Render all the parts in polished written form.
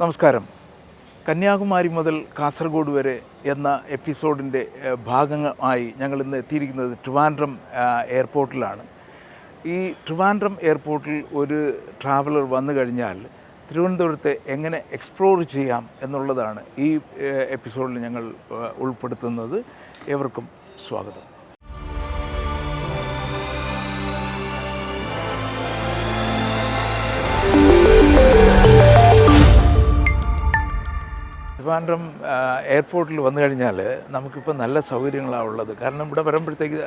നമസ്കാരം. കന്യാകുമാരി മുതൽ കാസർഗോഡ് വരെ എന്ന എപ്പിസോഡിൻ്റെ ഭാഗമായി ഞങ്ങൾ ഇന്ന് എത്തിയിരിക്കുന്നത് ട്രിവാൻഡ്രം എയർപോർട്ടിലാണ്. ഈ ട്രിവാൻഡ്രം എയർപോർട്ടിൽ ഒരു ട്രാവലർ വന്നു കഴിഞ്ഞാൽ തിരുവനന്തപുരത്തെ എങ്ങനെ എക്സ്പ്ലോർ ചെയ്യാം എന്നുള്ളതാണ് ഈ എപ്പിസോഡിൽ ഞങ്ങൾ ഉൾപ്പെടുത്തുന്നത്. ഏവർക്കും സ്വാഗതം. ട്രിവാൻഡ്രം എയർപോർട്ടിൽ വന്നു കഴിഞ്ഞാൽ നമുക്കിപ്പോൾ നല്ല സൗകര്യങ്ങളാണ് ഉള്ളത്. കാരണം ഇവിടെ വരുമ്പോഴത്തേക്ക്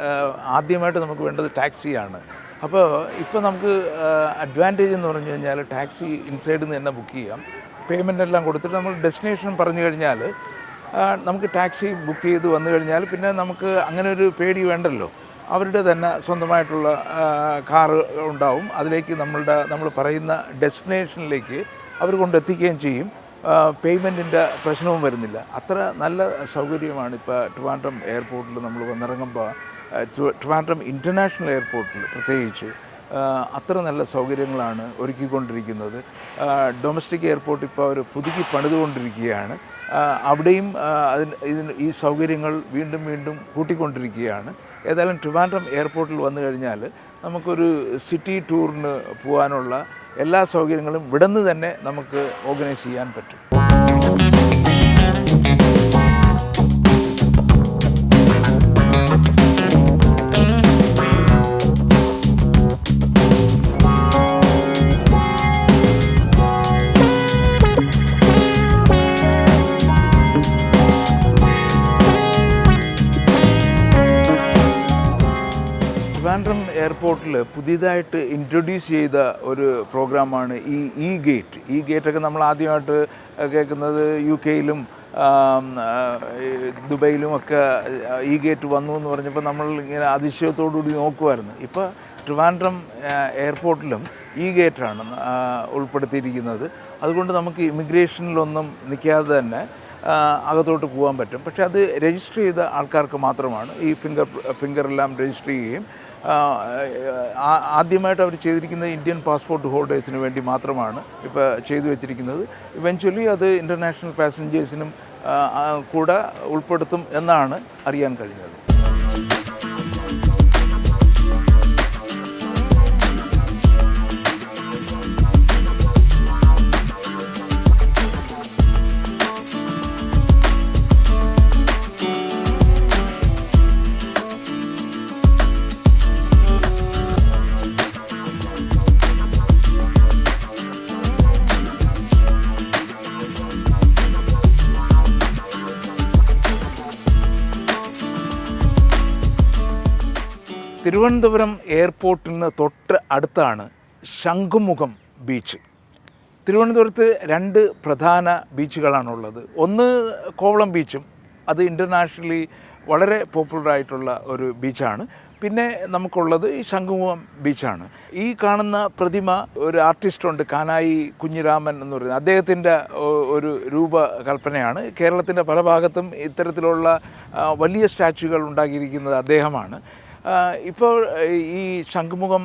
ആദ്യമായിട്ട് നമുക്ക് വേണ്ടത് ടാക്സിയാണ്. അപ്പോൾ ഇപ്പോൾ നമുക്ക് അഡ്വാൻറ്റേജ് എന്ന് പറഞ്ഞു കഴിഞ്ഞാൽ ടാക്സി ഇൻസൈഡിൽ നിന്ന് തന്നെ ബുക്ക് ചെയ്യാം. പേയ്മെൻ്റ് എല്ലാം കൊടുത്തിട്ട് നമ്മൾ ഡെസ്റ്റിനേഷൻ പറഞ്ഞു കഴിഞ്ഞാൽ നമുക്ക് ടാക്സി ബുക്ക് ചെയ്ത് വന്നു കഴിഞ്ഞാൽ പിന്നെ നമുക്ക് അങ്ങനെ ഒരു പേടി വേണ്ടല്ലോ. അവരുടെ തന്നെ സ്വന്തമായിട്ടുള്ള കാറ് ഉണ്ടാവും. അതിലേക്ക് നമ്മൾ പറയുന്ന ഡെസ്റ്റിനേഷനിലേക്ക് അവർ കൊണ്ടെത്തിക്കുകയും ചെയ്യും. പേയ്മെൻറ്റിൻ്റെ പ്രശ്നവും വരുന്നില്ല. അത്ര നല്ല സൗകര്യമാണ് ഇപ്പോൾ ട്രിവാൻഡ്രം എയർപോർട്ടിൽ നമ്മൾ വന്നിറങ്ങുമ്പോൾ. ട്രിവാൻഡ്രം ഇൻ്റർനാഷണൽ എയർപോർട്ടിൽ പ്രത്യേകിച്ച് അത്ര നല്ല സൗകര്യങ്ങളാണ് ഒരുക്കിക്കൊണ്ടിരിക്കുന്നത്. ഡൊമസ്റ്റിക് എയർപോർട്ട് ഇപ്പോൾ അവർ പുതുക്കി പണിതുകൊണ്ടിരിക്കുകയാണ്. അവിടെയും ഈ സൗകര്യങ്ങൾ വീണ്ടും വീണ്ടും കൂട്ടിക്കൊണ്ടിരിക്കുകയാണ്. ഏതായാലും ട്രിവാൻഡ്രം എയർപോർട്ടിൽ വന്നു കഴിഞ്ഞാൽ നമുക്കൊരു സിറ്റി ടൂറിന് പോകാനുള്ള എല്ലാ സൗകര്യങ്ങളും ഇവിടെ നിന്ന് തന്നെ നമുക്ക് ഓർഗനൈസ് ചെയ്യാൻ പറ്റും. ട്രിവാൻഡ്രം എയർപോർട്ടിൽ പുതിയതായിട്ട് ഇൻട്രൊഡ്യൂസ് ചെയ്ത ഒരു പ്രോഗ്രാമാണ് ഈ ഗേറ്റ്. ഈ ഗേറ്റൊക്കെ നമ്മൾ ആദ്യമായിട്ട് കേൾക്കുന്നത് UK-യിലും ദുബൈയിലുമൊക്കെ ഈ ഗേറ്റ് വന്നു എന്ന് പറഞ്ഞപ്പോൾ നമ്മൾ ഇങ്ങനെ അതിശയത്തോടുകൂടി നോക്കുമായിരുന്നു. ഇപ്പോൾ ട്രിവാൻഡ്രം എയർപോർട്ടിലും ഈ ഗേറ്റാണ് ഉൾപ്പെടുത്തിയിരിക്കുന്നത്. അതുകൊണ്ട് നമുക്ക് ഇമിഗ്രേഷനിലൊന്നും നിൽക്കാതെ തന്നെ അകത്തോട്ട് പോകാൻ പറ്റും. പക്ഷേ അത് രജിസ്റ്റർ ചെയ്ത ആൾക്കാർക്ക് മാത്രമാണ്. ഈ ഫിംഗറെല്ലാം രജിസ്റ്റർ ചെയ്യുകയും ആദ്യമായിട്ട് അവർ ചെയ്തിരിക്കുന്നത് ഇന്ത്യൻ പാസ്പോർട്ട് ഹോൾഡേഴ്സിന് വേണ്ടി മാത്രമാണ് ഇപ്പോൾ ചെയ്തു വെച്ചിരിക്കുന്നത്. ഇവൻച്വലി അത് ഇൻ്റർനാഷണൽ പാസഞ്ചേഴ്സിനും കൂടെ ഉൾപ്പെടുത്തും എന്നാണ് അറിയാൻ കഴിഞ്ഞത്. തിരുവനന്തപുരം എയർപോർട്ടിന് തൊട്ട് അടുത്താണ് ശംഖുമുഖം ബീച്ച്. തിരുവനന്തപുരത്ത് 2 പ്രധാന ബീച്ചുകളാണുള്ളത്. ഒന്ന് കോവളം ബീച്ചും, അത് ഇൻ്റർനാഷണലി വളരെ പോപ്പുലറായിട്ടുള്ള ഒരു ബീച്ചാണ്. പിന്നെ നമുക്കുള്ളത് ഈ ശംഖുമുഖം ബീച്ചാണ്. ഈ കാണുന്ന പ്രതിമ ഒരു ആർട്ടിസ്റ്റുണ്ട്, കാനായി കുഞ്ഞിരാമൻ എന്ന് പറയുന്നത്. അദ്ദേഹത്തിൻ്റെ ഒരു രൂപകൽപ്പനയാണ്. കേരളത്തിൻ്റെ പല ഭാഗത്തും ഇത്തരത്തിലുള്ള വലിയ സ്റ്റാച്യുകൾ ഉണ്ടാക്കിയിരിക്കുന്നത് അദ്ദേഹമാണ്. ഇപ്പോൾ ഈ ശംഖുമുഖം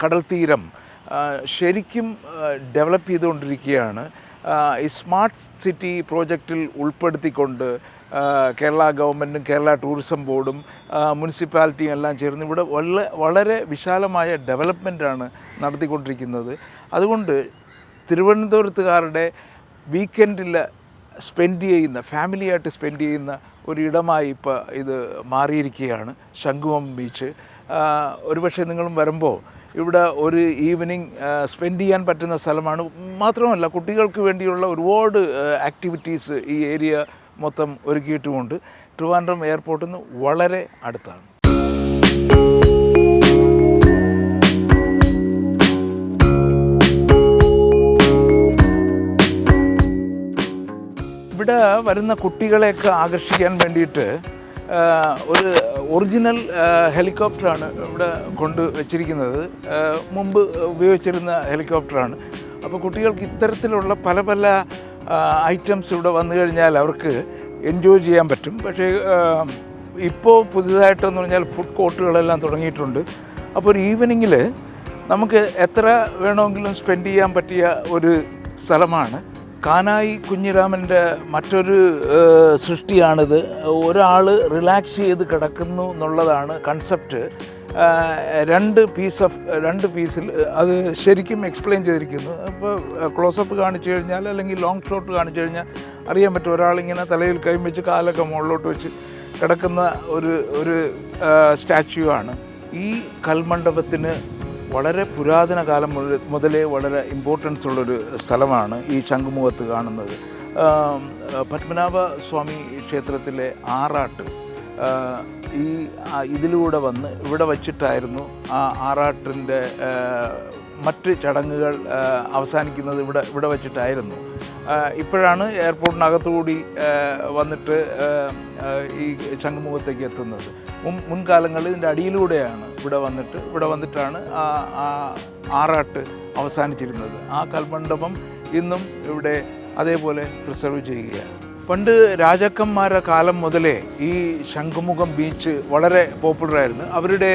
കടൽ തീരം ശരിക്കും ഡെവലപ്പ് ചെയ്തുകൊണ്ടിരിക്കുകയാണ്. ഈ സ്മാർട്ട് സിറ്റി പ്രോജക്റ്റിൽ ഉൾപ്പെടുത്തിക്കൊണ്ട് കേരള ഗവൺമെൻറ്റും കേരള ടൂറിസം ബോർഡും മുനിസിപ്പാലിറ്റിയും എല്ലാം ചേർന്ന് ഇവിടെ വളരെ വിശാലമായ ഡെവലപ്മെൻറ്റാണ് നടത്തിക്കൊണ്ടിരിക്കുന്നത്. അതുകൊണ്ട് തിരുവനന്തപുരത്തുകാരുടെ വീക്കെൻഡിൽ ഫാമിലിയായിട്ട് സ്പെൻഡ് ചെയ്യുന്ന ഒരിടമായി ഇപ്പോൾ ഇത് മാറിയിരിക്കുകയാണ് ശംഖുമുഖം ബീച്ച്. ഒരുപക്ഷെ നിങ്ങളും വരുമ്പോൾ ഇവിടെ ഒരു ഈവനിങ് സ്പെൻഡ് ചെയ്യാൻ പറ്റുന്ന സ്ഥലമാണ്. മാത്രമല്ല കുട്ടികൾക്ക് വേണ്ടിയുള്ള ഒരുപാട് ആക്ടിവിറ്റീസ് ഈ ഏരിയ മൊത്തം ഒരുക്കിയിട്ടുമുണ്ട്. ട്രിവാൻഡ്രം എയർപോർട്ടിൽ നിന്ന് വളരെ അടുത്താണ്. ഇവിടെ വരുന്ന കുട്ടികളെയൊക്കെ ആകർഷിക്കാൻ വേണ്ടിയിട്ട് ഒരു ഒറിജിനൽ ഹെലികോപ്റ്ററാണ് ഇവിടെ കൊണ്ട് വച്ചിരിക്കുന്നത്. മുമ്പ് ഉപയോഗിച്ചിരുന്ന ഹെലികോപ്റ്ററാണ്. അപ്പോൾ കുട്ടികൾക്ക് ഇത്തരത്തിലുള്ള പല ഐറ്റംസ് ഇവിടെ വന്നു കഴിഞ്ഞാൽ അവർക്ക് എൻജോയ് ചെയ്യാൻ പറ്റും. പക്ഷേ ഇപ്പോൾ പുതിയതായിട്ടെന്ന് പറഞ്ഞാൽ ഫുഡ് കോർട്ടുകളെല്ലാം തുടങ്ങിയിട്ടുണ്ട്. അപ്പോൾ ഒരു ഈവനിങ്ങിൽ നമുക്ക് എത്ര വേണമെങ്കിലും സ്പെൻഡ് ചെയ്യാൻ പറ്റിയ ഒരു സ്ഥലമാണ് കാനായി കുഞ്ഞിരാമൻ്റെ മറ്റൊരു സൃഷ്ടിയാണിത്. ഒരാൾ റിലാക്സ് ചെയ്ത് കിടക്കുന്നു എന്നുള്ളതാണ് കൺസെപ്റ്റ്. രണ്ട് പീസിൽ അത് ശരിക്കും എക്സ്പ്ലെയിൻ ചെയ്തിരിക്കുന്നു. ഇപ്പോൾ ക്ലോസപ്പ് കാണിച്ചു കഴിഞ്ഞാൽ അല്ലെങ്കിൽ ലോങ് ഷോട്ട് കാണിച്ചു കഴിഞ്ഞാൽ അറിയാൻ പറ്റും ഒരാളിങ്ങനെ തലയിൽ കൈ വെച്ച് കാലൊക്കെ മുകളിലോട്ട് വെച്ച് കിടക്കുന്ന ഒരു സ്റ്റാച്യു ആണ്. ഈ കൽമണ്ഡപത്തിന് വളരെ പുരാതന കാലം മുതലേ വളരെ ഇമ്പോർട്ടൻസ് ഉള്ളൊരു സ്ഥലമാണ് ഈ ശംഖുമുഖത്ത് കാണുന്നത്. പത്മനാഭ സ്വാമി ക്ഷേത്രത്തിലെ ആറാട്ട് ഇതിലൂടെ വന്ന് ഇവിടെ വച്ചിട്ടായിരുന്നു ആ ആറാട്ടിൻ്റെ മറ്റ് ചടങ്ങുകൾ അവസാനിക്കുന്നത് ഇവിടെ വച്ചിട്ടായിരുന്നു. ഇപ്പോഴാണ് എയർപോർട്ടിനകത്തുകൂടി വന്നിട്ട് ഈ ശംഖുമുഖത്തേക്ക് എത്തുന്നത്. മുൻകാലങ്ങളിൽ ഇതിൻ്റെ അടിയിലൂടെയാണ് ഇവിടെ വന്നിട്ടാണ് ആറാട്ട് അവസാനിച്ചിരുന്നത്. ആ കൽമണ്ഡപം ഇന്നും ഇവിടെ അതേപോലെ പ്രിസർവ് ചെയ്യുകയാണ്. പണ്ട് രാജാക്കന്മാരുടെ കാലം മുതലേ ഈ ശംഖുമുഖം ബീച്ച് വളരെ പോപ്പുലറായിരുന്നു. അവരുടെ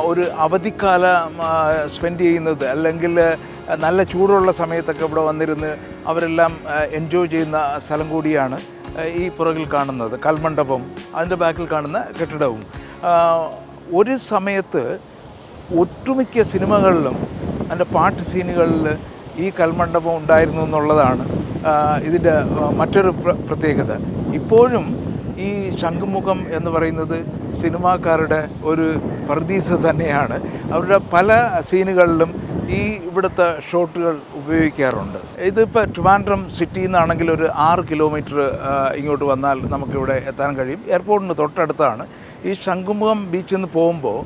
ഒരു അവധിക്കാലം സ്പെൻഡ് ചെയ്യുന്നത് അല്ലെങ്കിൽ നല്ല ചൂടുള്ള സമയത്തൊക്കെ ഇവിടെ വന്നിരുന്ന് അവരെല്ലാം എൻജോയ് ചെയ്യുന്ന സ്ഥലം കൂടിയാണ് ഈ പുറകിൽ കാണുന്നത് കൽമണ്ഡപം, അതിൻ്റെ ബാക്കിൽ കാണുന്ന കെട്ടിടവും. ഒരു സമയത്ത് ഒട്ടുമിക്ക സിനിമകളിലും അതിൻ്റെ പാട്ട് സീനുകളിൽ ഈ കൽമണ്ഡപം ഉണ്ടായിരുന്നു എന്നുള്ളതാണ് ഇതിൻ്റെ മറ്റൊരു പ്രത്യേകത. ഇപ്പോഴും ഈ ശംഖുമുഖം എന്ന് പറയുന്നത് സിനിമാക്കാരുടെ ഒരു പർദീസ തന്നെയാണ്. അവരുടെ പല സീനുകളിലും ഈ ഇവിടുത്തെ ഷോട്ടുകൾ ഉപയോഗിക്കാറുണ്ട്. ഇതിപ്പോൾ ട്രിവാൻഡ്രം സിറ്റിയിൽ നിന്നാണെങ്കിൽ ഒരു 6 കിലോമീറ്റർ ഇങ്ങോട്ട് വന്നാൽ നമുക്കിവിടെ എത്താൻ കഴിയും. എയർപോർട്ടിന് തൊട്ടടുത്താണ്. ഈ ശംഖുമുഖം ബീച്ചിൽ നിന്ന് പോകുമ്പോൾ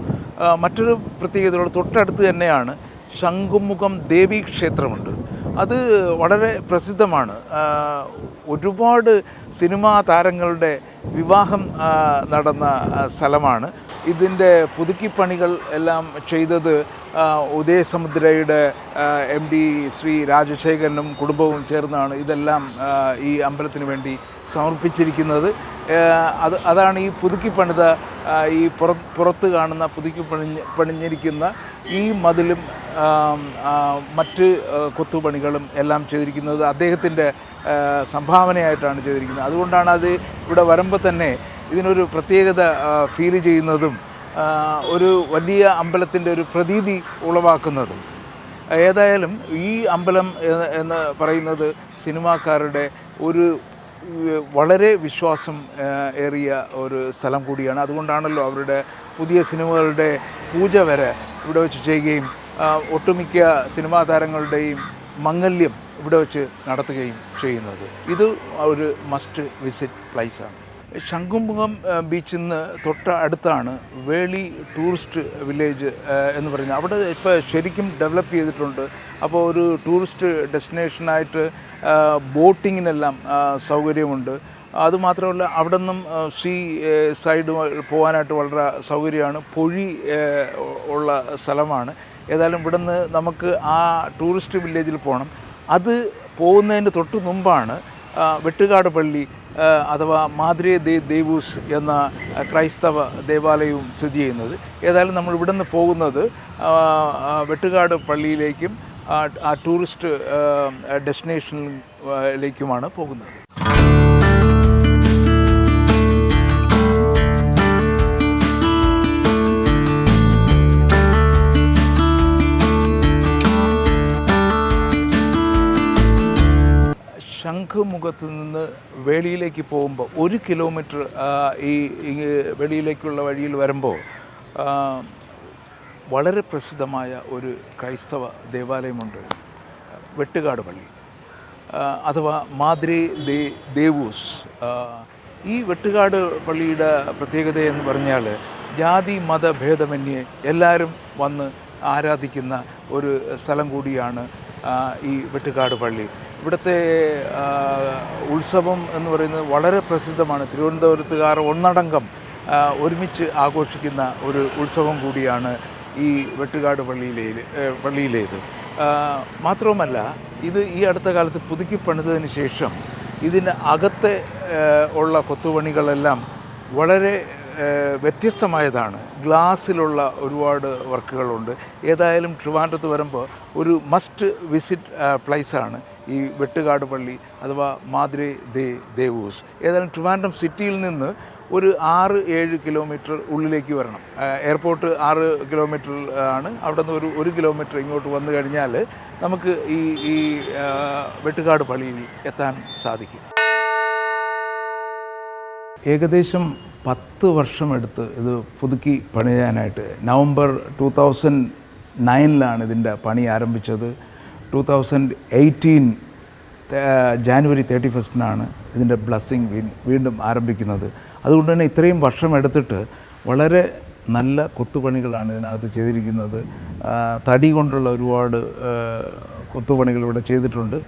മറ്റൊരു പ്രത്യേകതയുള്ള തൊട്ടടുത്ത് തന്നെയാണ് ശംഖുമുഖം ദേവീ ക്ഷേത്രമുണ്ട്. അത് വളരെ പ്രസിദ്ധമാണ്. ഒരുപാട് സിനിമാ താരങ്ങളുടെ വിവാഹം നടന്ന സ്ഥലമാണ്. ഇതിൻ്റെ പുതുക്കിപ്പണികൾ എല്ലാം ചെയ്തത് ഉദയസമുദ്രയുടെ MD ശ്രീ രാജശേഖരനും കുടുംബവും ചേർന്നാണ് ഇതെല്ലാം ഈ അമ്പലത്തിന് വേണ്ടി സമർപ്പിച്ചിരിക്കുന്നത്. അതാണ് ഈ പുതുക്കിപ്പണിത ഈ പുറത്ത് കാണുന്ന പണിഞ്ഞിരിക്കുന്ന ഈ മതിലും മറ്റ് കൊത്തുപണികളും എല്ലാം ചെയ്തിരിക്കുന്നത് അദ്ദേഹത്തിൻ്റെ സംഭാവനയായിട്ടാണ് ചെയ്തിരിക്കുന്നത്. അതുകൊണ്ടാണ് അത് ഇവിടെ വരുമ്പോൾ തന്നെ ഇതിനൊരു പ്രത്യേകത ഫീൽ ചെയ്യുന്നതും ഒരു വലിയ അമ്പലത്തിൻ്റെ ഒരു പ്രതീതി ഉളവാക്കുന്നതും. ഏതായാലും ഈ അമ്പലം എന്ന് പറയുന്നത് സിനിമാക്കാരുടെ ഒരു വളരെ വിശ്വാസം ഏറിയ ഒരു സ്ഥലം കൂടിയാണ്. അതുകൊണ്ടാണല്ലോ അവരുടെ പുതിയ സിനിമകളുടെ പൂജ വരെ ഇവിടെ വെച്ച് ചെയ്യുകയും ഒട്ടുമിക്ക സിനിമാ താരങ്ങളുടെയും മംഗല്യം ഇവിടെ വെച്ച് നടത്തുകയും ചെയ്യുന്നത്. ഇത് ഒരു മസ്റ്റ് വിസിറ്റ് പ്ലേസാണ്. ശംഖുമുഖം ബീച്ചിൽ നിന്ന് അടുത്താണ് വേളി ടൂറിസ്റ്റ് വില്ലേജ് എന്ന് പറയുന്നത്. അവിടെ ഇപ്പോൾ ശരിക്കും ഡെവലപ്പ് ചെയ്തിട്ടുണ്ട്. അപ്പോൾ ഒരു ടൂറിസ്റ്റ് ഡെസ്റ്റിനേഷനായിട്ട് ബോട്ടിങ്ങിനെല്ലാം സൗകര്യമുണ്ട്. അതുമാത്രമല്ല അവിടെ നിന്നും സീ സൈഡ് പോകാനായിട്ട് വളരെ സൗകര്യമാണ്. പൊഴി ഉള്ള സ്ഥലമാണ്. ഏതായാലും ഇവിടെ നിന്ന് നമുക്ക് ആ ടൂറിസ്റ്റ് വില്ലേജിൽ പോകണം. അത് പോകുന്നതിന് തൊട്ട് മുമ്പാണ് വെട്ടുകാട് പള്ളി അഥവാ മാദ്രേ ദേവൂസ് എന്ന ക്രൈസ്തവ ദേവാലയവും സ്ഥിതി ചെയ്യുന്നത്. ഏതായാലും നമ്മൾ ഇവിടെ നിന്ന് പോകുന്നത് വെട്ടുകാട് പള്ളിയിലേക്കും ആ ടൂറിസ്റ്റ് ഡെസ്റ്റിനേഷനിലേക്കുമാണ് പോകുന്നത്. ശംഖുമുഖത്ത് നിന്ന് വേളിയിലേക്ക് പോകുമ്പോൾ 1 കിലോമീറ്റർ ഈ വെളിയിലേക്കുള്ള വഴിയിൽ വരുമ്പോൾ വളരെ പ്രസിദ്ധമായ ഒരു ക്രൈസ്തവ ദേവാലയമുണ്ട്, വെട്ടുകാട് പള്ളി അഥവാ മാദ്രേ ദേവൂസ്. ഈ വെട്ടുകാട് പള്ളിയുടെ പ്രത്യേകത എന്ന് പറഞ്ഞാൽ ജാതി മതഭേദമന്യേ എല്ലാവരും വന്ന് ആരാധിക്കുന്ന ഒരു സ്ഥലം കൂടിയാണ് ഈ വെട്ടുകാട് പള്ളി. ഇവിടുത്തെ ഉത്സവം എന്ന് പറയുന്നത് വളരെ പ്രസിദ്ധമാണ്. തിരുവനന്തപുരത്തുകാർ ഒരുമിച്ച് ആഘോഷിക്കുന്ന ഒരു ഉത്സവം കൂടിയാണ് ഈ വെട്ടുകാട് പള്ളിയിലേത്. മാത്രവുമല്ല ഇത് ഈ അടുത്ത കാലത്ത് പുതുക്കി പണിതതിന് ശേഷം ഇതിന് അകത്തെ ഉള്ള കൊത്തുപണികളെല്ലാം വളരെ വ്യത്യസ്തമായതാണ്. ഗ്ലാസ്സിലുള്ള ഒരുപാട് വർക്കുകളുണ്ട്. ഏതായാലും ട്രിവാൻഡ്രത്ത് വരുമ്പോൾ ഒരു മസ്റ്റ് വിസിറ്റ് പ്ലേസാണ് ഈ വെട്ടുകാട് പള്ളി അഥവാ മാദ്രെ ദേവൂസ്. ഏതായാലും ട്രിവാൻഡ്രം സിറ്റിയിൽ നിന്ന് ഒരു 6-7 കിലോമീറ്റർ ഉള്ളിലേക്ക് വരണം. എയർപോർട്ട് 6 കിലോമീറ്റർ ആണ്. അവിടെ നിന്ന് ഒരു കിലോമീറ്റർ ഇങ്ങോട്ട് വന്നു കഴിഞ്ഞാൽ നമുക്ക് ഈ വെട്ടുകാട് പള്ളിയിൽ എത്താൻ സാധിക്കും. ഏകദേശം 10 വർഷമെടുത്ത് ഇത് പുതുക്കി പണിയാനായിട്ട്. നവംബർ 2009 ഇതിൻ്റെ പണി ആരംഭിച്ചത്. 2018 ജാനുവരി 31 ഇതിൻ്റെ ബ്ലസ്സിങ് വീണ്ടും ആരംഭിക്കുന്നത്. അതുകൊണ്ട് തന്നെ ഇത്രയും വർഷം എടുത്തിട്ട് വളരെ നല്ല കൊത്തുപണികളാണ് ഇതിനകത്ത് ചെയ്തിരിക്കുന്നത്. തടി കൊണ്ടുള്ള ഒരുപാട് കൊത്തുപണികൾ ഇവിടെ ചെയ്തിട്ടുണ്ട്.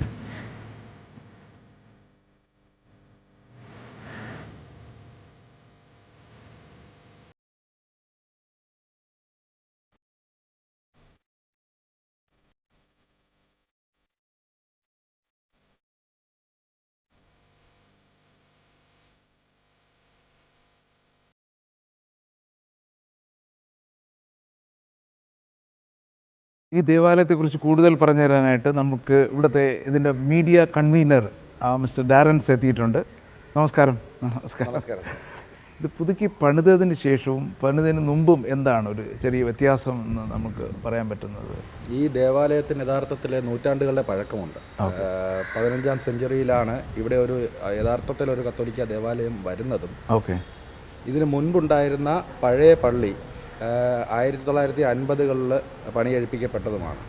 ഈ ദേവാലയത്തെക്കുറിച്ച് കൂടുതൽ പറഞ്ഞു തരാനായിട്ട് നമുക്ക് ഇവിടുത്തെ ഇതിൻ്റെ മീഡിയ കൺവീനർ മിസ്റ്റർ ഡാരൻസ് എത്തിയിട്ടുണ്ട്. നമസ്കാരം. നമസ്കാരം. ഇത് പുതുക്കി പണിതതിന് ശേഷവും പണിതതിന് മുമ്പും എന്താണ് ഒരു ചെറിയ വ്യത്യാസം എന്ന് നമുക്ക് പറയാൻ പറ്റുന്നത്? ഈ ദേവാലയത്തിന് യഥാർത്ഥത്തിൽ നൂറ്റാണ്ടുകളുടെ പഴക്കമുണ്ട്. 15ാം സെഞ്ചുറിയിലാണ് ഇവിടെ ഒരു യഥാർത്ഥത്തിലൊരു കത്തോലിക്ക ദേവാലയം വരുന്നതും. ഇതിന് മുൻപുണ്ടായിരുന്ന പഴയ പള്ളി 1950കളിൽ പണികഴിപ്പിക്കപ്പെട്ടതുമാണ്.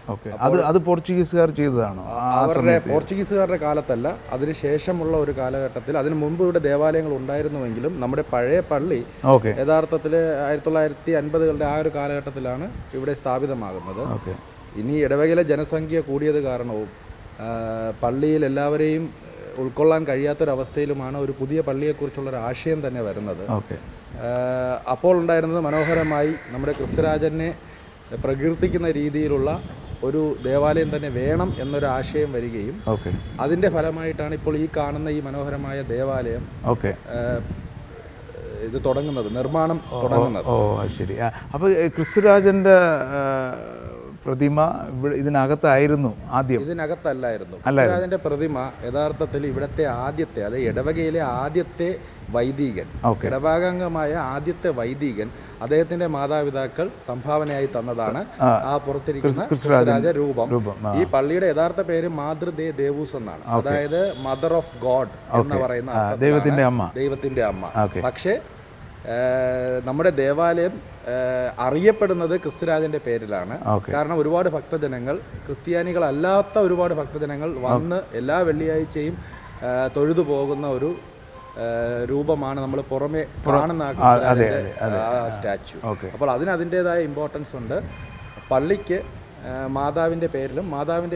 അത് പോർച്ചുഗീസുകാർ ചെയ്തതാണോ? അവരുടെ പോർച്ചുഗീസുകാരുടെ കാലത്തല്ല, അതിനുശേഷമുള്ള ഒരു കാലഘട്ടത്തിൽ. അതിനു മുമ്പ് ഇവിടെ ദേവാലയങ്ങൾ ഉണ്ടായിരുന്നുവെങ്കിലും നമ്മുടെ പഴയ പള്ളി യഥാർത്ഥത്തിൽ 1950കളുടെ ആ ഒരു കാലഘട്ടത്തിലാണ് ഇവിടെ സ്ഥാപിതമാകുന്നത്. ഇനി ഇടവകയിലെ ജനസംഖ്യ കൂടിയത് കാരണവും പള്ളിയിൽ എല്ലാവരെയും ഉൾക്കൊള്ളാൻ കഴിയാത്തൊരവസ്ഥയിലുമാണ് ഒരു പുതിയ പള്ളിയെക്കുറിച്ചുള്ളൊരു ആശയം തന്നെ വരുന്നത്. അപ്പോൾ ഉണ്ടായിരുന്നത് മനോഹരമായി നമ്മുടെ ക്രിസ്തുരാജനെ പ്രകീർത്തിക്കുന്ന രീതിയിലുള്ള ഒരു ദേവാലയം തന്നെ വേണം എന്നൊരു ആശയം വരികയും അതിൻ്റെ ഫലമായിട്ടാണ് ഇപ്പോൾ ഈ കാണുന്ന ഈ മനോഹരമായ ദേവാലയം ഇത് തുടങ്ങുന്നത്, നിർമ്മാണം തുടങ്ങുന്നത്. ശരി. അപ്പോൾ ക്രിസ്തുരാജൻ്റെ പ്രതിമ ഇതിനകത്തായിരുന്നു ആദ്യം? ഇതിനകത്തല്ലായിരുന്നു. ക്രിസ്തുരാജന്റെ പ്രതിമ യഥാർത്ഥത്തിൽ ഇവിടുത്തെ ആദ്യത്തെ, അത് ഇടവകയിലെ ആദ്യത്തെ വൈദികൻ, ഇടവകാംഗമായ ആദ്യത്തെ വൈദികൻ, അദ്ദേഹത്തിന്റെ മാതാപിതാക്കൾ സംഭാവനയായി തന്നതാണ് ആ പുറത്തിരിക്കുന്ന ക്രിസ്തുരാജ രൂപം. ഈ പള്ളിയുടെ യഥാർത്ഥ പേര് മാതൃ ദേവൂസ് എന്നാണ്. അതായത് മദർ ഓഫ് ഗോഡ് എന്ന് പറയുന്ന ദൈവത്തിന്റെ അമ്മ. പക്ഷേ നമ്മുടെ ദേവാലയം അറിയപ്പെടുന്നത് ക്രിസ്തുരാജന്റെ പേരിലാണ്. കാരണം ഒരുപാട് ഭക്തജനങ്ങൾ, ക്രിസ്ത്യാനികളല്ലാത്ത ഒരുപാട് ഭക്തജനങ്ങൾ വന്ന് എല്ലാ വെള്ളിയാഴ്ചയും തൊഴുതു പോകുന്ന ഒരു രൂപമാണ് നമ്മൾ പുറമെ കാണുന്ന സ്റ്റാച്യു. അപ്പോൾ അതിന് അതിൻ്റെതായ ഇമ്പോർട്ടൻസ് ഉണ്ട്. പള്ളിക്ക് മാതാവിൻ്റെ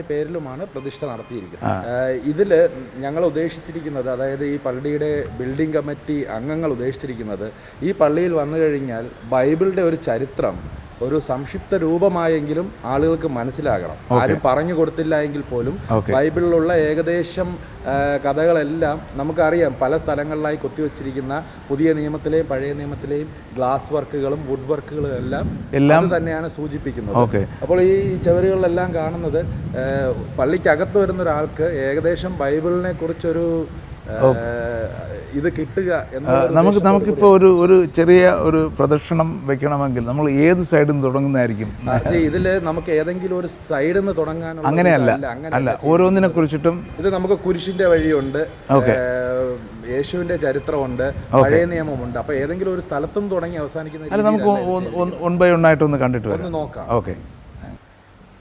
പേരിലുമാണ് പ്രതിഷ്ഠ നടത്തിയിരിക്കുന്നത്. ഇതിൽ ഞങ്ങൾ ഉദ്ദേശിച്ചിരിക്കുന്നത്, അതായത് ഈ പള്ളിയുടെ ബിൽഡിംഗ് കമ്മിറ്റി അംഗങ്ങൾ ഉദ്ദേശിച്ചിരിക്കുന്നത്, ഈ പള്ളിയിൽ വന്നു കഴിഞ്ഞാൽ ബൈബിളിൻ്റെ ഒരു ചരിത്രം ഒരു സംക്ഷിപ്ത രൂപമായെങ്കിലും ആളുകൾക്ക് മനസ്സിലാകണം. ആരും പറഞ്ഞു കൊടുത്തില്ല എങ്കിൽ പോലും ബൈബിളിലുള്ള ഏകദേശം കഥകളെല്ലാം നമുക്കറിയാം. പല സ്ഥലങ്ങളിലായി കൊത്തിവെച്ചിരിക്കുന്ന പുതിയ നിയമത്തിലെയും പഴയ നിയമത്തിലെയും ഗ്ലാസ് വർക്കുകളും വുഡ് വർക്കുകളും എല്ലാം തന്നെയാണ് സൂചിപ്പിക്കുന്നത്. അപ്പോൾ ഈ ചുവരുകളിലെല്ലാം കാണുന്നത് പള്ളിക്കകത്ത് വരുന്ന ഒരാൾക്ക് ഏകദേശം ബൈബിളിനെ കുറിച്ചൊരു ഇത് കിട്ടുക. നമുക്കിപ്പോൾ ഒരു ചെറിയ ഒരു പ്രദർശനം വെക്കണമെങ്കിൽ നമ്മൾ ഏത് സൈഡിൽ നിന്ന് തുടങ്ങുന്നതായിരിക്കും? ഇതിൽ നമുക്ക് ഏതെങ്കിലും ഒരു സൈഡിൽ നിന്ന് തുടങ്ങാനുള്ള അങ്ങനെയല്ല, ഓരോന്നിനെ കുറിച്ചിട്ടും. ഇത് നമുക്ക് കുരിശിന്റെ വഴിയുണ്ട്, യേശുവിന്റെ ചരിത്രമുണ്ട്, പഴയ നിയമമുണ്ട്. അപ്പൊ ഏതെങ്കിലും ഒരു സ്ഥലത്തും തുടങ്ങി അവസാനിക്കുന്ന നമുക്ക് 1 by 1 ആയിട്ടൊന്ന് കണ്ടിട്ട് നോക്കാം. ഓക്കെ.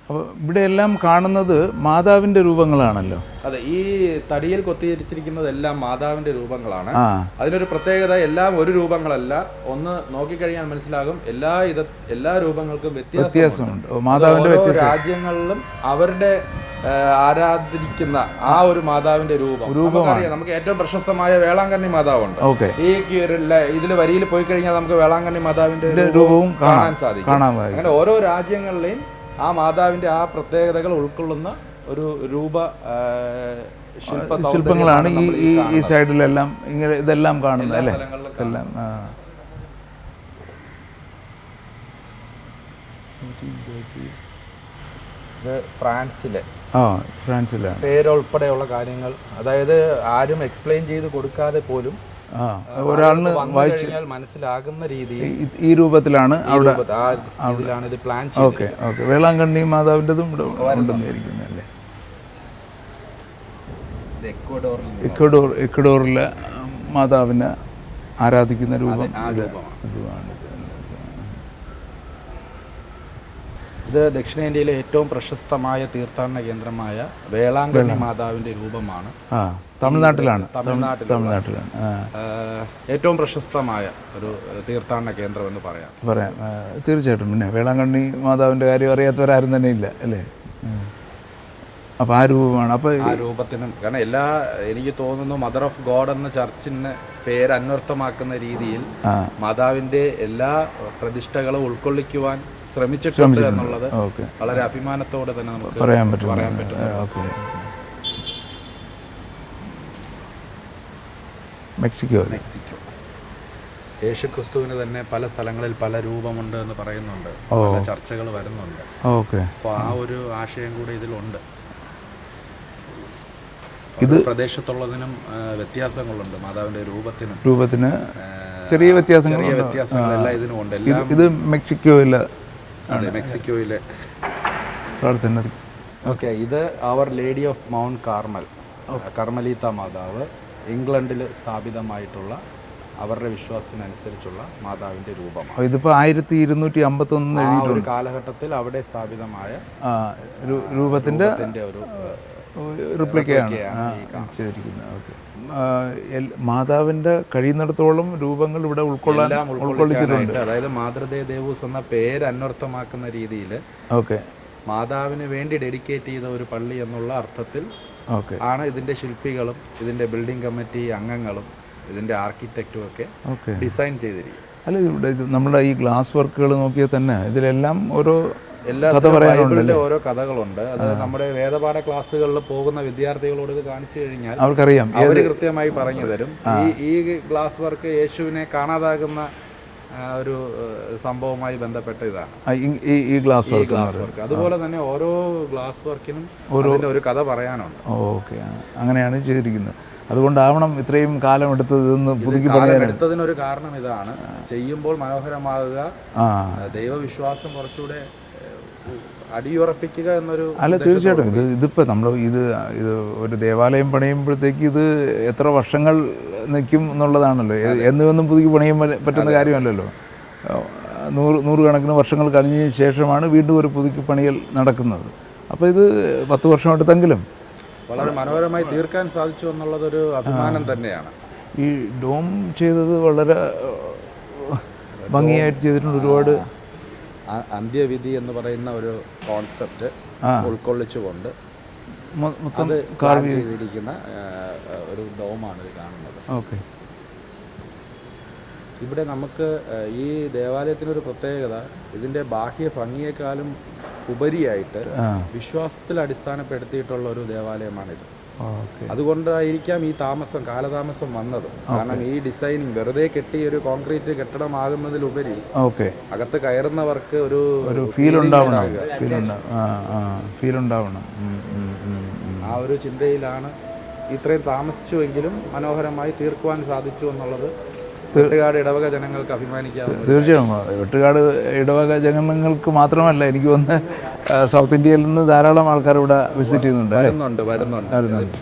അപ്പോൾ ഇവിടെ എല്ലാം കാണുന്നത് മാതാവിൻ്റെ രൂപങ്ങളാണല്ലോ. അതെ, ഈ തടിയിൽ കൊത്തിയിരിക്കുന്നതെല്ലാം മാതാവിൻ്റെ രൂപങ്ങളാണ്. അതിനൊരു പ്രത്യേകത, എല്ലാം ഒരു രൂപങ്ങളല്ല. ഒന്ന് നോക്കിക്കഴിഞ്ഞാൽ മനസ്സിലാകും, എല്ലാ രൂപങ്ങൾക്കും വ്യത്യാസമുണ്ട്. മാതാവിൻ്റെ രാജ്യങ്ങളിലും അവരുടെ ആരാധിക്കുന്ന ആ ഒരു മാതാവിന്റെ രൂപമാണ്. നമുക്ക് ഏറ്റവും പ്രശസ്തമായ വേളാങ്കണ്ണി മാതാവുണ്ട്. ഈ ഇതിൽ വരിയിൽ പോയി കഴിഞ്ഞാൽ നമുക്ക് വേളാങ്കണ്ണി മാതാവിന്റെ രൂപവും കാണാൻ സാധിക്കും. അങ്ങനെ ഓരോ രാജ്യങ്ങളിലെയും ആ മാതാവിന്റെ ആ പ്രത്യേകതകൾ ഉൾക്കൊള്ളുന്ന ഒരു ശില്പങ്ങളാണ് ഈ സൈഡിലെല്ലാം ഇങ്ങനെ ഇതെല്ലാം കാണുന്നത് അല്ലേ? എല്ലാം ഇത് ഫ്രാൻസിലെ ഫ്രാൻസിലാണ്. പേരുൾപ്പെടെയുള്ള കാര്യങ്ങൾ, അതായത് ആരും എക്സ്പ്ലെയിൻ ചെയ്ത് കൊടുക്കാതെ പോലും ഒരാളിന് വായിച്ച് കഴിഞ്ഞാൽ മനസ്സിലാകുന്ന രീതിയിൽ ഈ രൂപത്തിലാണ് അവിടെ ഇതിലാണ് ഇത് പ്ലാൻ ഓക്കെ ഓക്കെ. വേളാങ്കണ്ണി മാതാവിൻ്റെതും ഇവിടെ ഉണ്ടെന്നായിരിക്കുന്നല്ലേ. എക്വഡോറിലെ മാതാവിനെ ആരാധിക്കുന്ന രൂപം ഇതുമാണ്. ഇത് ദക്ഷിണേന്ത്യയിലെ ഏറ്റവും പ്രശസ്തമായ തീർത്ഥാടന കേന്ദ്രമായ വേളാങ്കണ്ണി മാതാവിൻ്റെ രൂപമാണ്. തമിഴ്നാട്ടിലാണ്. ഏറ്റവും പ്രശസ്തമായ ഒരു തീർത്ഥാടന കേന്ദ്രം എന്ന് പറയാം. തീർച്ചയായിട്ടും. പിന്നെ വേളാങ്കണ്ണി മാതാവിൻ്റെ കാര്യം അറിയാത്തവരാരും തന്നെ ഇല്ല അല്ലേ. അപ്പോൾ ആ രൂപമാണ്. അപ്പോൾ ആ രൂപത്തിനും കാരണം എനിക്ക് തോന്നുന്നു മദർ ഓഫ് ഗോഡ് എന്ന ചർച്ചിന് പേര് അന്വർത്ഥമാക്കുന്ന രീതിയിൽ മാതാവിൻ്റെ എല്ലാ പ്രതിഷ്ഠകളും ഉൾക്കൊള്ളിക്കുവാൻ ശ്രമിച്ചിട്ടുണ്ട് എന്നുള്ളത് വളരെ അഭിമാനത്തോടെ തന്നെ നമുക്ക് പറയാൻ പറ്റും. മെക്സിക്കോ യേശുക്രിസ്തുവിന് തന്നെ പല സ്ഥലങ്ങളിൽ പല രൂപമുണ്ട് എന്ന് പറയുന്നുണ്ട്, പല ചർച്ചകൾ വരുന്നുണ്ട്. അപ്പോൾ ആ ഒരു ആശയം കൂടി ഇതിലുണ്ട്. ഇത് പ്രദേശത്തുള്ളതിനും വ്യത്യാസങ്ങളുണ്ട്. മാതാവിന്റെ രൂപത്തിന് ചെറിയ വ്യത്യാസങ്ങൾ എല്ലാം ഇതിനും ഉണ്ട്. ഇത് മെക്സിക്കോയിലെ പ്രാർത്ഥന. ഓക്കെ, ഇത് അവർ ലേഡി ഓഫ് മൗണ്ട് കാർമൽ, കർമ്മലീത്ത മാതാവ്, ഇംഗ്ലണ്ടിൽ സ്ഥാപിതമായിട്ടുള്ള അവരുടെ വിശ്വാസത്തിനനുസരിച്ചുള്ള മാതാവിന്റെ രൂപമാണ്. ഇതിപ്പോൾ 1251 ഒരു കാലഘട്ടത്തിൽ അവിടെ സ്ഥാപിതമായ രൂപത്തിന്റെ ഒരു റിപ്ലിക്കയാണ് ചെയ്തിരിക്കുന്നത്. ഓക്കെ. മാതാവിന്റെ കഴിയുന്നിടത്തോളം രൂപങ്ങൾ ഇവിടെ ഉൾക്കൊള്ളിച്ചിട്ടുണ്ട്. അതായത് മാതൃദേ ദേവൂസ് എന്ന പേര് അന്വർത്ഥമാക്കുന്ന രീതിയിൽ മാതാവിന് വേണ്ടി ഡെഡിക്കേറ്റ് ചെയ്ത ഒരു പള്ളി എന്നുള്ള അർത്ഥത്തിൽ ആണ് ഇതിന്റെ ശില്പികളും ഇതിന്റെ ബിൽഡിംഗ് കമ്മിറ്റി അംഗങ്ങളും ഇതിന്റെ ആർക്കിടെക്റ്റും ഒക്കെ ഡിസൈൻ ചെയ്തിരിക്കും. അല്ല, ഇവിടെ നമ്മുടെ ഈ ഗ്ലാസ് വർക്കുകൾ നോക്കിയാൽ തന്നെ ഇതിലെല്ലാം ഓരോ ഓരോ കഥകളുണ്ട്. അത് നമ്മുടെ വേദപാഠ ക്ലാസ്സുകളിൽ പോകുന്ന വിദ്യാർത്ഥികളോട് ഇത് കാണിച്ചു കഴിഞ്ഞാൽ അവർക്കറിയാം, അവർ കൃത്യമായി പറഞ്ഞു തരും. ഈ ഗ്ലാസ് വർക്ക് യേശുവിനെ കാണാതാകുന്ന ഒരു സംഭവവുമായി ബന്ധപ്പെട്ട ഇതാണ് ഈ ഗ്ലാസ് വർക്ക്. അതുപോലെ തന്നെ ഓരോ ഗ്ലാസ് വർക്കിനും ഒരു കഥ പറയാനുണ്ട്. ഓക്കെ, അങ്ങനെയാണ് ചെയ്തിരിക്കുന്നത്. അതുകൊണ്ടാവണം ഇത്രയും കാലം എടുത്തതെന്ന് പുതുക്കി എടുത്തതിനൊരു കാരണം ഇതാണ്. ചെയ്യുമ്പോൾ മനോഹരമാകുക, ദൈവവിശ്വാസം കുറച്ചുകൂടെ അടിയുറപ്പിക്കുക എന്നൊരു. അല്ല, തീർച്ചയായിട്ടും. ഇതിപ്പോൾ നമ്മൾ ഇത് ഒരു ദേവാലയം പണിയുമ്പോഴത്തേക്ക് ഇത് എത്ര വർഷങ്ങൾ നിൽക്കും എന്നുള്ളതാണല്ലോ. എന്നും പുതുക്കി പണിയാൻ പറ്റുന്ന കാര്യമല്ലല്ലോ. നൂറുകണക്കിന് വർഷങ്ങൾ കഴിഞ്ഞതിന് ശേഷമാണ് വീണ്ടും ഒരു പുതുക്കി പണിയൽ നടക്കുന്നത്. അപ്പോൾ ഇത് 10 വർഷം എടുത്തെങ്കിലും വളരെ മനോഹരമായി തീർക്കാൻ സാധിച്ചു എന്നുള്ളതൊരു അഭിമാനം തന്നെയാണ്. ഈ ഡോം ചെയ്തത് വളരെ ഭംഗിയായിട്ട് ചെയ്തിട്ടുണ്ട്. ഒരുപാട് അന്ത്യവിധി എന്ന് പറയുന്ന ഒരു കോൺസെപ്റ്റ് ഉൾക്കൊള്ളിച്ചുകൊണ്ട് മൊത്തം ചെയ്തിരിക്കുന്ന ഒരു ഡോമാണ് ഇത് കാണുന്നത്. ഓക്കെ. ഇവിടെ നമുക്ക് ഈ ദേവാലയത്തിനൊരു പ്രത്യേകത, ഇതിൻ്റെ ബാഹ്യ ഭംഗിയേക്കാളും ഉപരിയായിട്ട് വിശ്വാസത്തിൽ അടിസ്ഥാനപ്പെടുത്തിയിട്ടുള്ള ഒരു ദേവാലയമാണിത്. അതുകൊണ്ടായിരിക്കാം ഈ കാലതാമസം വന്നത്. കാരണം ഈ ഡിസൈനിങ് വെറുതെ കെട്ടി ഒരു കോൺക്രീറ്റ് കെട്ടിടമാകുന്നതിലുപരി അകത്ത് കയറുന്നവർക്ക് ഒരു ഫീൽ ഉണ്ടാവണം. ആ ഒരു ചിന്തയിലാണ് ഇത്രയും താമസിച്ചുവെങ്കിലും മനോഹരമായി തീർക്കുവാൻ സാധിച്ചു എന്നുള്ളത് വെട്ടുകാട് ഇടവക ജനങ്ങൾക്ക് അഭിമാനിക്കാവുന്ന. തീർച്ചയായും വെട്ടുകാട് ഇടവക ജനങ്ങൾക്ക് മാത്രമല്ല, എനിക്ക് തോന്നുന്നു സൗത്ത് ഇന്ത്യയിൽ നിന്ന് ധാരാളം ആൾക്കാർ ഇവിടെ വിസിറ്റ് ചെയ്യുന്നുണ്ട്. വരുന്നുണ്ട്.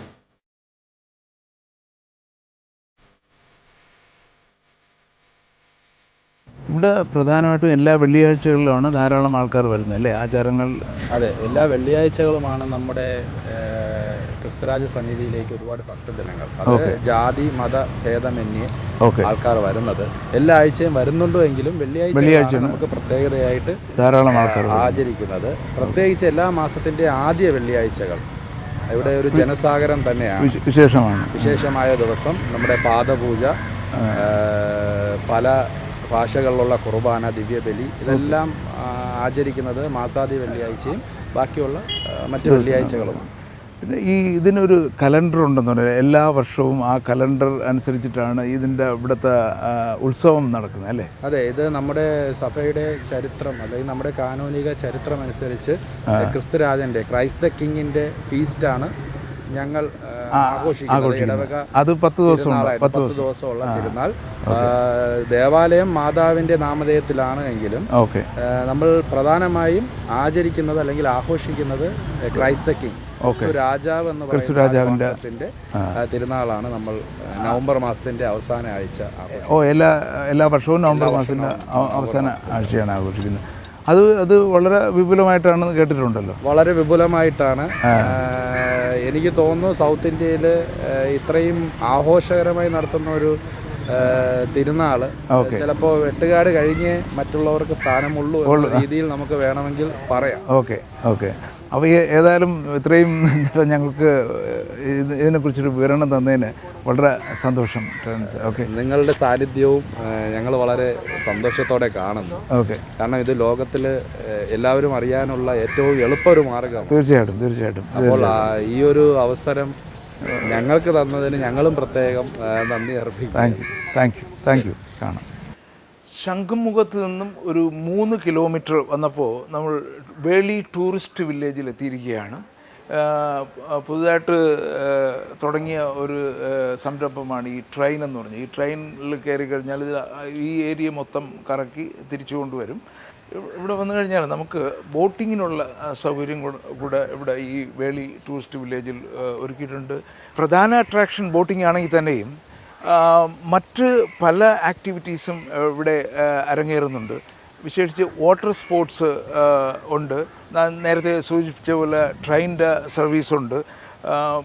ഇവിടെ പ്രധാനമായിട്ടും എല്ലാ വെള്ളിയാഴ്ചകളിലാണ് ധാരാളം ആൾക്കാർ വരുന്നത് അല്ലേ, ആചാരങ്ങൾ? അതെ, എല്ലാ വെള്ളിയാഴ്ചകളുമാണ് നമ്മുടെ ക്രിസ്തുരാജ സന്നിധിയിലേക്ക് ഒരുപാട് ഭക്തജനങ്ങൾ, അത് ജാതി മത ഭേദമന്യേ ആൾക്കാർ വരുന്നത്. എല്ലാ ആഴ്ചയും വരുന്നുണ്ടോ എങ്കിലും വെള്ളിയാഴ്ച നമുക്ക് പ്രത്യേകതയായിട്ട് ധാരാളം ആൾക്കാർ ആചരിക്കുന്നത്. പ്രത്യേകിച്ച് എല്ലാ മാസത്തിന്റെ ആദ്യ വെള്ളിയാഴ്ചകൾ ഇവിടെ ഒരു ജനസാഗരം തന്നെയാണ്. വിശേഷമായ ദിവസം നമ്മുടെ പാദപൂജ, പല ഭാഷകളിലുള്ള കുർബാന, ദിവ്യബലി, ഇതെല്ലാം ആചരിക്കുന്നത് മാസാദി വെള്ളിയാഴ്ചയും ബാക്കിയുള്ള മറ്റ് വെള്ളിയാഴ്ചകളുമാണ്. പിന്നെ ഇതിനൊരു കലണ്ടർ ഉണ്ടെന്ന് പറയുന്നത്, എല്ലാ വർഷവും ആ കലണ്ടർ അനുസരിച്ചിട്ടാണ് ഇതിൻ്റെ ഇവിടുത്തെ ഉത്സവം നടക്കുന്നത് അല്ലേ? അതെ, ഇത് നമ്മുടെ സഭയുടെ ചരിത്രം അല്ലെങ്കിൽ നമ്മുടെ കാനോനിക ചരിത്രം അനുസരിച്ച് ക്രിസ്തുരാജൻ്റെ ക്രൈസ്റ്റ് ദ കിങ്ങിൻ്റെ ഫീസ്റ്റാണ് ഞങ്ങൾ ആഘോഷിക്കുന്നത്. ഇടവക അത് 10 ദിവസമുള്ള തിരുനാൾ. ദേവാലയം മാതാവിൻ്റെ നാമധേയത്തിലാണ് എങ്കിലും നമ്മൾ പ്രധാനമായും ആചരിക്കുന്നത് അല്ലെങ്കിൽ ആഘോഷിക്കുന്നത് ക്രൈസ്റ്റ് ദ കിങ്, രാജാവ് എന്ന് പറയുന്ന തിരുനാളാണ് നമ്മൾ നവംബർ മാസത്തിൻ്റെ അവസാന ആഴ്ച. എല്ലാ വർഷവും നവംബർ മാസത്തിൻ്റെ അവസാന ആഴ്ചയാണ് ആഘോഷിക്കുന്നത്. അത് വളരെ വിപുലമായിട്ടാണ് കേട്ടിട്ടുണ്ടല്ലോ. വളരെ വിപുലമായിട്ടാണ്. എനിക്ക് തോന്നുന്നു സൗത്ത് ഇന്ത്യയിൽ ഇത്രയും ആഘോഷകരമായി നടത്തുന്ന ഒരു തിരുനാൾ ചിലപ്പോൾ വെട്ടുകാട് കഴിഞ്ഞ് മറ്റുള്ളവർക്ക് സ്ഥാനമുള്ളൂ എന്ന രീതിയിൽ നമുക്ക് വേണമെങ്കിൽ പറയാം. ഓക്കെ അപ്പോൾ ഏതായാലും ഇത്രയും ഞങ്ങൾക്ക് ഇതിനെക്കുറിച്ചൊരു വിവരണം തന്നതിന് വളരെ സന്തോഷം. ഓക്കെ, നിങ്ങളുടെ സാന്നിധ്യവും ഞങ്ങൾ വളരെ സന്തോഷത്തോടെ കാണുന്നു. കാരണം ഇത് ലോകത്തിൽ എല്ലാവരും അറിയാനുള്ള ഏറ്റവും എളുപ്പമൊരു മാർഗ്ഗമാണ്. തീർച്ചയായിട്ടും. അപ്പോൾ ഈ ഒരു അവസരം ഞങ്ങൾക്ക് തന്നതിന് ഞങ്ങളും പ്രത്യേകം നന്ദി അർപ്പിക്കുന്നു. Thank you. കാണാം. ശംഖുമുഖത്ത് നിന്നും ഒരു 3 കിലോമീറ്റർ വന്നപ്പോൾ നമ്മൾ വേളി ടൂറിസ്റ്റ് വില്ലേജിൽ എത്തിയിരിക്കുകയാണ്. പുതുതായിട്ട് തുടങ്ങിയ ഒരു സംരംഭമാണ് ഈ ട്രെയിൻ എന്ന് പറഞ്ഞത്. ഈ ട്രെയിനിൽ കയറി കഴിഞ്ഞാൽ ഈ ഏരിയ മൊത്തം കറക്കി തിരിച്ചു കൊണ്ടുവരും. ഇവിടെ വന്നു കഴിഞ്ഞാൽ നമുക്ക് ബോട്ടിങ്ങിനുള്ള സൗകര്യം കൂടെ ഇവിടെ ഈ വേളി ടൂറിസ്റ്റ് വില്ലേജിൽ ഒരുക്കിയിട്ടുണ്ട്. പ്രധാന അട്രാക്ഷൻ ബോട്ടിംഗ് ആണെങ്കിൽ തന്നെയും മറ്റ് പല ആക്ടിവിറ്റീസും ഇവിടെ അരങ്ങേറുന്നുണ്ട്. വിശേഷിച്ച് വാട്ടർ സ്പോർട്സ് ഉണ്ട്. ഞാൻ നേരത്തെ സൂചിപ്പിച്ച പോലെ ട്രെയിനിൻ്റെ സർവീസുണ്ട്.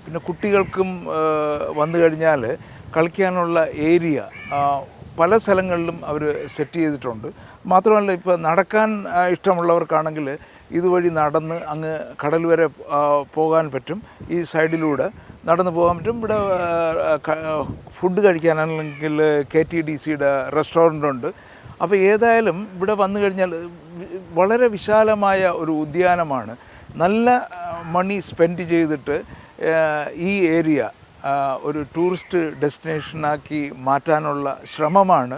പിന്നെ കുട്ടികൾക്കും വന്നു കഴിഞ്ഞാൽ കളിക്കാനുള്ള ഏരിയ പല സ്ഥലങ്ങളിലും അവർ സെറ്റ് ചെയ്തിട്ടുണ്ട്. മാത്രമല്ല, ഇപ്പോൾ നടക്കാൻ ഇഷ്ടമുള്ളവർക്കാണെങ്കിൽ ഇതുവഴി നടന്ന് അങ്ങ് കടൽ വരെ പോകാൻ പറ്റും. ഈ സൈഡിലൂടെ നടന്നു പോകാൻ പറ്റും. ഇവിടെ ഫുഡ് കഴിക്കാനാണെങ്കിൽ KTDCയുടെ റെസ്റ്റോറൻ്റ് ഉണ്ട്. അപ്പോൾ ഏതായാലും ഇവിടെ വന്നു കഴിഞ്ഞാൽ വളരെ വിശാലമായ ഒരു ഉദ്യാനമാണ്. നല്ല മണി സ്പെൻഡ് ചെയ്തിട്ട് ഈ ഏരിയ ഒരു ടൂറിസ്റ്റ് ഡെസ്റ്റിനേഷനാക്കി മാറ്റാനുള്ള ശ്രമമാണ്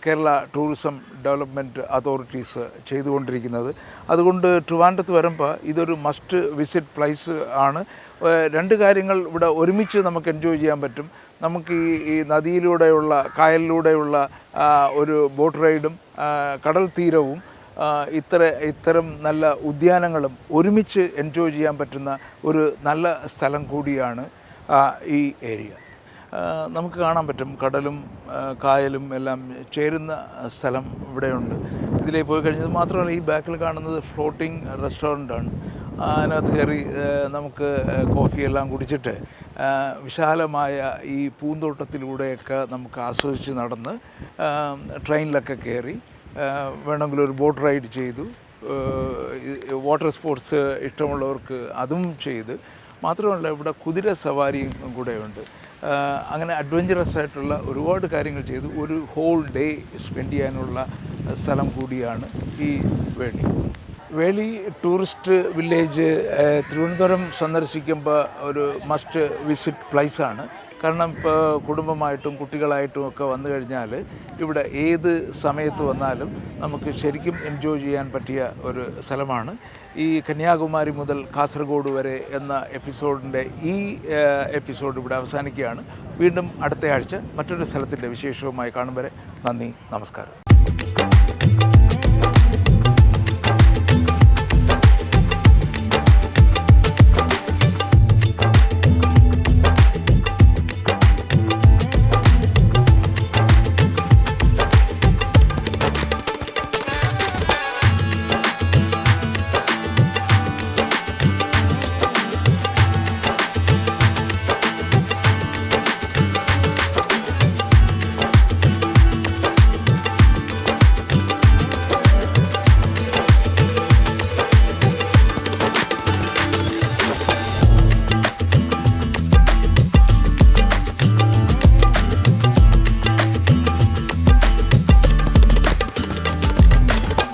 കേരള ടൂറിസം ഡെവലപ്മെൻറ്റ് അതോറിറ്റീസ് ചെയ്തുകൊണ്ടിരിക്കുന്നത്. അതുകൊണ്ട് ട്രിവാൻഡ്രത്ത് വരുമ്പോൾ ഇതൊരു മസ്റ്റ് വിസിറ്റ് പ്ലേസ് ആണ്. 2 കാര്യങ്ങൾ ഇവിടെ ഒരുമിച്ച് നമുക്ക് എൻജോയ് ചെയ്യാൻ പറ്റും. നമുക്ക് ഈ നദിയിലൂടെയുള്ള കായലിലൂടെയുള്ള ഒരു ബോട്ട് റൈഡും കടൽ തീരവും ഇത്തരം നല്ല ഉദ്യാനങ്ങളും ഒരുമിച്ച് എൻജോയ് ചെയ്യാൻ പറ്റുന്ന ഒരു നല്ല സ്ഥലം കൂടിയാണ് ഈ ഏരിയ. നമുക്ക് കാണാൻ പറ്റും കടലും കായലും എല്ലാം ചേരുന്ന സ്ഥലം ഇവിടെയുണ്ട്. ഇതിലേക്ക് പോയി കഴിഞ്ഞത് മാത്രമല്ല, ഈ ബാക്കിൽ കാണുന്നത് ഫ്ലോട്ടിംഗ് റെസ്റ്റോറൻ്റാണ്. അതിനകത്ത് കയറി നമുക്ക് കോഫിയെല്ലാം കുടിച്ചിട്ട് വിശാലമായ ഈ പൂന്തോട്ടത്തിലൂടെയൊക്കെ നമുക്ക് ആസ്വദിച്ച് നടന്ന് ട്രെയിനിലൊക്കെ കയറി വേണമെങ്കിൽ ഒരു ബോട്ട് റൈഡ് ചെയ്തു, വാട്ടർ സ്പോർട്സ് ഇഷ്ടമുള്ളവർക്ക് അതും ചെയ്ത്, മാത്രമല്ല ഇവിടെ കുതിര സവാരിയും കൂടെയുണ്ട്. അങ്ങനെ അഡ്വഞ്ചറസ് ആയിട്ടുള്ള ഒരുപാട് കാര്യങ്ങൾ ചെയ്തു ഒരു ഹോൾ ഡേ സ്പെൻഡ് ചെയ്യാനുള്ള സ്ഥലം കൂടിയാണ് ഈ വേളി ടൂറിസ്റ്റ് വില്ലേജ്. തിരുവനന്തപുരം സന്ദർശിക്കുമ്പോൾ ഒരു മസ്റ്റ് വിസിറ്റ് പ്ലേസാണ്. കാരണം ഇപ്പോൾ കുടുംബമായിട്ടും കുട്ടികളായിട്ടും ഒക്കെ വന്നു കഴിഞ്ഞാൽ ഇവിടെ ഏത് സമയത്ത് വന്നാലും നമുക്ക് ശരിക്കും എൻജോയ് ചെയ്യാൻ പറ്റിയ ഒരു സ്ഥലമാണ്. ഈ കന്യാകുമാരി മുതൽ കാസർഗോഡ് വരെ എന്ന എപ്പിസോഡിൻ്റെ ഈ എപ്പിസോഡ് ഇവിടെ അവസാനിക്കുകയാണ്. വീണ്ടും അടുത്ത ആഴ്ച മറ്റൊരു സ്ഥലത്തിൻ്റെ വിശേഷവുമായി കാണും വരെ നന്ദി, നമസ്കാരം.